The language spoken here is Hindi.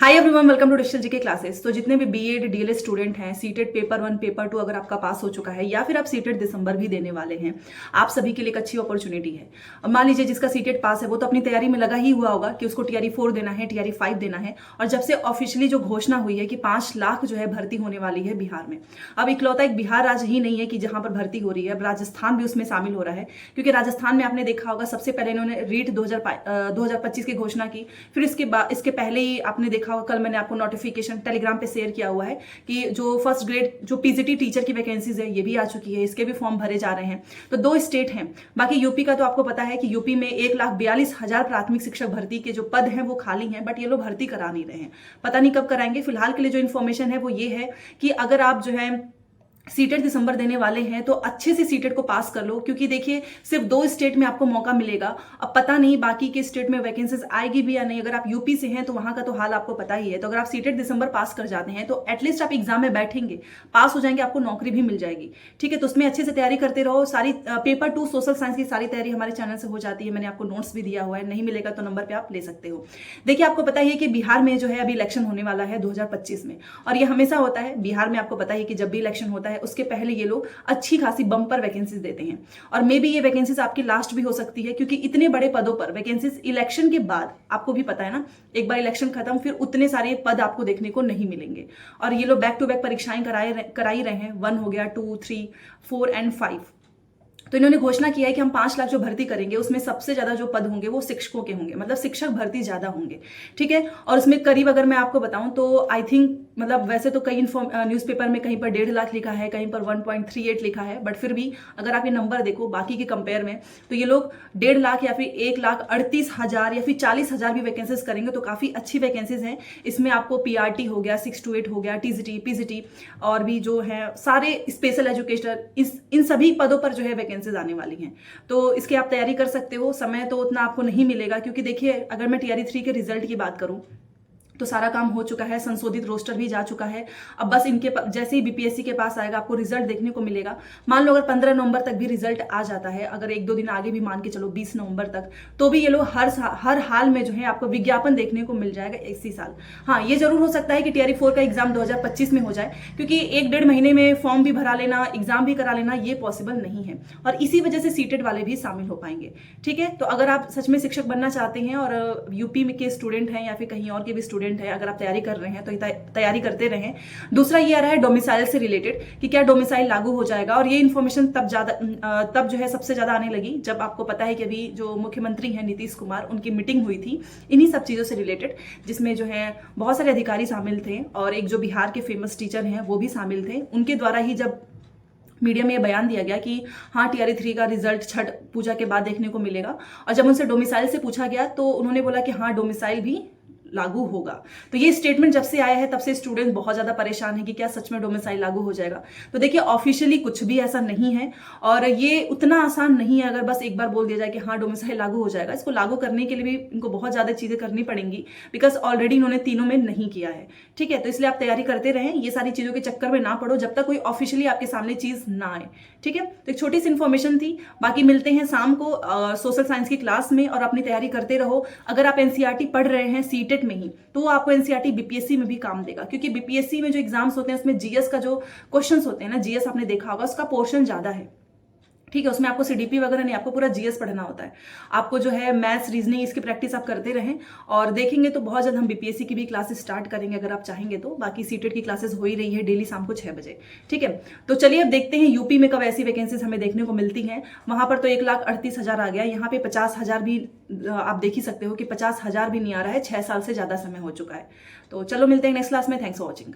Hi everyone, welcome to digital GK classes. तो जितने भी बीएड डीएलएड स्टूडेंट हैं, सीटेट पेपर 1 पेपर 2 अगर आपका पास हो चुका है या फिर आप सीटेट दिसंबर भी देने वाले हैं, आप सभी के लिए एक अच्छी अपॉर्चुनिटी है। अब मान लीजिए जिसका सीटेट पास है वो तो अपनी तैयारी में लगा ही हुआ होगा कि उसको टीआरई 4 देना है, टीआरई 5 देना है। और जब से ऑफिशियली जो घोषणा हुई है कि 5 लाख जो है भर्ती होने वाली है बिहार में। अब इकलौता एक बिहार राज्य ही नहीं है कि जहां पर भर्ती हो रही है, अब राजस्थान भी उसमें शामिल हो रहा है। क्योंकि राजस्थान में आपने देखा होगा सबसे पहले इन्होंने रीट 2025 की घोषणा की। फिर इसके पहले ही आपने देखा होगा, कल मैंने आपको नोटिफिकेशन टेलीग्राम पे शेयर किया हुआ है कि जो फर्स्ट ग्रेड जो पीजीटी टीचर की वैकेंसीज है ये भी आ चुकी है, इसके भी फॉर्म भरे जा रहे हैं। तो 2 स्टेट हैं। बाकी यूपी का तो आपको पता है कि यूपी में 1,42,000 प्राथमिक शिक्षक भर्ती के जो पद हैं वो खाली हैं, बट ये लोग भर्ती करा नहीं रहे हैं। पता नहीं कब कराएंगे। फिलहाल के लिए जो इन्फॉर्मेशन है वो ये है कि अगर आप जो है सीटेट दिसंबर देने वाले हैं तो अच्छे से सीटेट को पास कर लो, क्योंकि देखिए सिर्फ 2 स्टेट में आपको मौका मिलेगा। अब पता नहीं बाकी के स्टेट में वैकेंसीज आएगी भी या नहीं। अगर आप यूपी से हैं तो वहां का तो हाल आपको पता ही है। तो अगर आप सीटेट दिसंबर पास कर जाते हैं तो एटलीस्ट आप एग्जाम में बैठेंगे, पास हो जाएंगे, आपको नौकरी भी मिल जाएगी। ठीक है, तो उसमें अच्छे से तैयारी करते रहो। सारी पेपर 2 सोशल साइंस की सारी तैयारी हमारे चैनल से हो जाती है। मैंने आपको नोट्स भी दिया हुआ है, नहीं मिलेगा तो नंबर पर आप ले सकते हो। देखिए आपको पता ही है कि बिहार में जो है अभी इलेक्शन होने वाला है 2025 में, और ये हमेशा होता है बिहार में। आपको पता ही कि जब भी इलेक्शन होता है उसके पहले ये अच्छी खासी बम्पर वैकेंसीज देते हैं। और मे बी ये वैकेंसीज आपकी लास्ट भी हो सकती है, क्योंकि इतने बड़े पदों पर वैकेंसीज इलेक्शन के बाद, आपको भी पता है ना, एक बार इलेक्शन खत्म फिर उतने सारे पद आपको देखने को नहीं मिलेंगे। और ये लोग बैक टू बैक परीक्षाएं कराई रहे हैं। 1 हो गया, 2, 3, 4 एंड 5। तो इन्होंने घोषणा किया है कि हम 5 लाख जो भर्ती करेंगे उसमें सबसे ज्यादा जो पद होंगे वो शिक्षकों के होंगे, मतलब शिक्षक भर्ती ज्यादा होंगे। ठीक है, और उसमें करीब अगर मैं आपको बताऊं तो आई थिंक, मतलब वैसे तो कई न्यूज़पेपर में कहीं पर 1.5 लाख लिखा है, कहीं पर 1.38 लिखा है, बट फिर भी अगर आप ये नंबर देखो बाकी के कंपेयर में तो ये लोग 1.5 लाख या फिर 1,38,000 या फिर 40,000 भी वैकेंसीज करेंगे। तो काफी अच्छी वैकेंसीज हैं। इसमें आपको पीआरटी हो गया, 6 to 8 हो गया, टीजीटी, पीजीटी और भी जो है सारे स्पेशल एजुकेटर, इन सभी पदों पर जो है वैकेंसीज आने वाली हैं। तो इसके आप तैयारी कर सकते हो। समय तो उतना आपको नहीं मिलेगा, क्योंकि देखिए अगर मैं टीआरई 3 के रिजल्ट की बात करूं तो सारा काम हो चुका है, संशोधित रोस्टर भी जा चुका है। अब बस इनके जैसे ही बीपीएससी के पास आएगा आपको रिजल्ट देखने को मिलेगा। मान लो अगर 15 नवंबर तक भी रिजल्ट आ जाता है, अगर 1-2 दिन आगे भी मान के चलो 20 नवंबर तक, तो भी ये लोग हर हाल में जो है आपको विज्ञापन देखने को मिल जाएगा इसी साल। हाँ, ये जरूर हो सकता है कि टीआरई 4 का एग्जाम 2025 में हो जाए, क्योंकि 1-1.5 महीने में फॉर्म भी भरा लेना, एग्जाम भी करा लेना ये पॉसिबल नहीं है। और इसी वजह से सीटेट वाले भी शामिल हो पाएंगे। ठीक है, तो अगर आप सच में शिक्षक बनना चाहते हैं और यूपी के स्टूडेंट हैं या फिर कहीं और के भी स्टूडेंट हैं, अगर आप तैयारी कर रहे हैं तो तैयारी करते रहें। दूसरा ये आ रहा है डोमिसाइल से रिलेटेड कि क्या डोमिसाइल लागू हो जाएगा। और ये इन्फॉर्मेशन तब जो है सबसे ज्यादा आने लगी जब आपको पता है कि अभी जो मुख्यमंत्री हैं नीतीश कुमार, उनकी मीटिंग हुई थी इन्हीं सब चीजों से रिलेटेड, जिसमें जो है बहुत सारे अधिकारी शामिल थे और एक जो बिहार के फेमस टीचर हैं वो भी शामिल थे। उनके द्वारा ही जब मीडिया में यह बयान दिया गया कि हाँ टीआरई 3 का रिजल्ट छठ पूजा के बाद देखने को मिलेगा। और जब उनसे डोमिसाइल से पूछा गया तो उन्होंने बोला कि हाँ डोमिसाइल भी लागू होगा। तो ये स्टेटमेंट जब से आया है तब से स्टूडेंट्स बहुत ज्यादा परेशान है कि क्या सच में डोमिसाइल लागू हो जाएगा। तो देखिए ऑफिशियली कुछ भी ऐसा नहीं है और ये उतना आसान नहीं है। अगर बस एक बार बोल दिया जाए कि हाँ डोमिसाइल लागू हो जाएगा, इसको लागू करने के लिए भी इनको बहुत ज्यादा चीजें करनी पड़ेंगी, बिकॉज ऑलरेडी इन्होंने तीनों में नहीं किया है। ठीक है, तो इसलिए आप तैयारी करते रहें, ये सारी चीजों के चक्कर में ना पड़ो जब तक कोई ऑफिशियली आपके सामने चीज ना आए। ठीक है, तो एक छोटी सी इन्फॉर्मेशन थी। बाकी मिलते हैं शाम को सोशल साइंस की क्लास में, और अपनी तैयारी करते रहो। अगर आप एनसीईआरटी पढ़ रहे हैं सीटेट में ही तो आपको एनसीईआरटी बीपीएससी में भी काम देगा, क्योंकि बीपीएससी में जो एग्जाम्स होते हैं उसमें जीएस का जो क्वेश्चंस होते हैं ना, जीएस आपने देखा होगा उसका पोर्शन ज्यादा है। ठीक है, उसमें आपको सीडीपी वगैरह नहीं, आपको पूरा जीएस पढ़ना होता है। आपको जो है मैथ्स, रीजनिंग, इसकी प्रैक्टिस आप करते रहें और देखेंगे तो बहुत जल्द हम बीपीएससी की भी क्लासेस स्टार्ट करेंगे अगर आप चाहेंगे तो। बाकी सीटेट की क्लासेस हो ही रही है डेली शाम को 6 बजे। ठीक है, तो चलिए अब देखते हैं यूपी में कब ऐसी वैकेंसीज हमें देखने को मिलती हैं। वहां पर तो 1,38,000 आ गया, यहाँ पे 50,000 भी आप देख ही सकते हो कि 50,000 भी नहीं आ रहा है। 6 साल से ज्यादा समय हो चुका है। तो चलो मिलते हैं नेक्स्ट क्लास में। Thanks for watching.